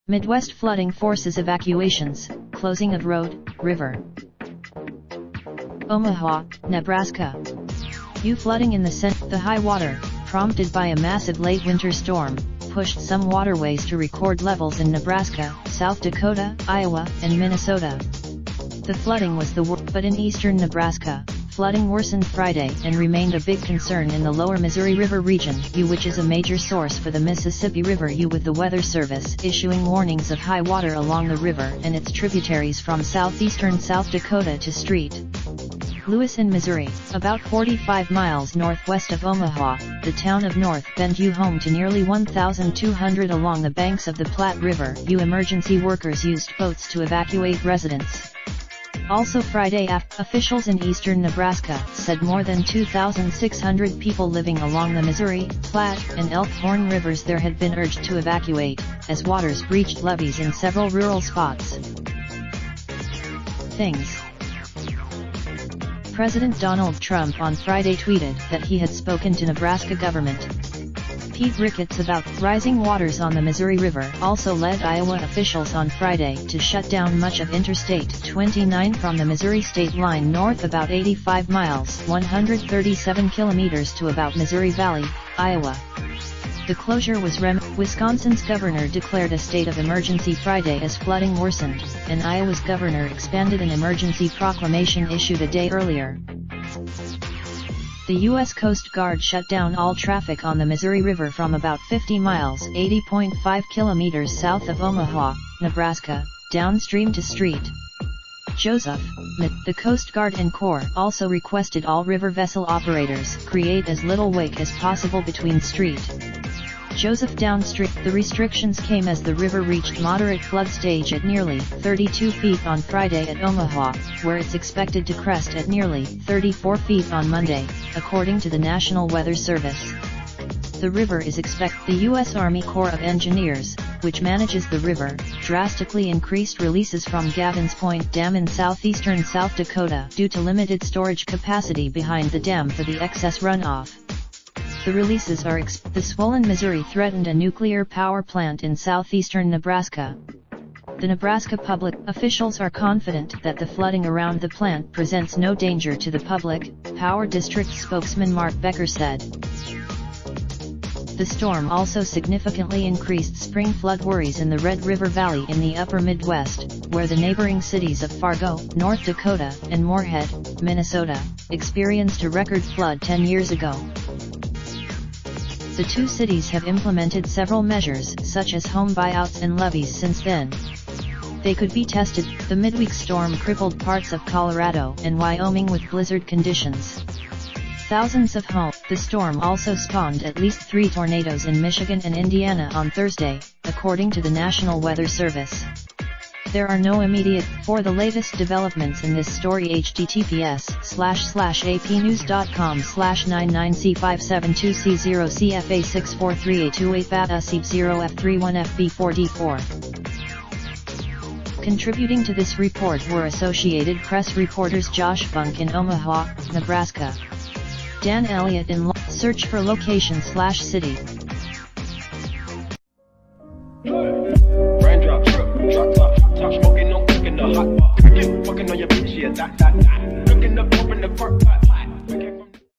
Midwest flooding forces evacuations, closing of road, river. Omaha, Nebraska. Flooding in the high water, prompted by a massive late winter storm, pushed some waterways to record levels in Nebraska, South Dakota, Iowa, and Minnesota. The flooding was the worst, but in eastern Nebraska, flooding worsened Friday and remained a big concern in the lower Missouri River region, which is a major source for the Mississippi River, with the Weather Service issuing warnings of high water along the river and its tributaries from southeastern South Dakota to St. Louis in Missouri, about 45 miles northwest of Omaha. The town of North Bend, home to nearly 1,200 along the banks of the Platte River. Emergency workers used boats to evacuate residents. Also Friday, officials in eastern Nebraska said more than 2,600 people living along the Missouri, Platte, and Elkhorn rivers there had been urged to evacuate, as waters breached levees in several rural spots. Things. President Donald Trump on Friday tweeted that he had spoken to Nebraska government Pete Ricketts about rising waters on the Missouri River. Also led Iowa officials on Friday to shut down much of Interstate 29 from the Missouri state line north about 85 miles 137 kilometers to about Missouri Valley, Iowa. The closure was Wisconsin's governor declared a state of emergency Friday as flooding worsened, and Iowa's governor expanded an emergency proclamation issued a day earlier. The U.S. Coast Guard shut down all traffic on the Missouri River from about 50 miles 80.5 kilometers south of Omaha, Nebraska, downstream to St. Joseph. The Coast Guard and Corps also requested all river vessel operators create as little wake as possible between St. Joseph downstream. The restrictions came as the river reached moderate flood stage at nearly 32 feet on Friday at Omaha, where it's expected to crest at nearly 34 feet on Monday, according to the National Weather Service. The river is the U.S. Army Corps of Engineers, which manages the river, drastically increased releases from Gavin's Point Dam in southeastern South Dakota due to limited storage capacity behind the dam for the excess runoff. The releases are the swollen Missouri threatened a nuclear power plant in southeastern Nebraska. The Nebraska public officials are confident that the flooding around the plant presents no danger to the public, Power District spokesman Mark Becker said. The storm also significantly increased spring flood worries in the Red River Valley in the upper Midwest, where the neighboring cities of Fargo, North Dakota, and Moorhead, Minnesota, experienced a record flood 10 years ago. The two cities have implemented several measures such as home buyouts and levies since then. They could be tested. The midweek storm crippled parts of Colorado and Wyoming with blizzard conditions. Thousands of homes. The storm also spawned at least 3 tornadoes in Michigan and Indiana on Thursday, according to the National Weather Service. There are no immediate. For the latest developments in this story, https://ap.news.com/99C5720CFA643A28BAT-ASIB0F31FB4D4. Contributing to this report were Associated Press reporters Josh Funk in Omaha, Nebraska. Dan Elliott in Search for location/city. Raindrop, drop top, top smoking, no cooking the hot pot. Fucking on your bitch, yeah, that. Looking up.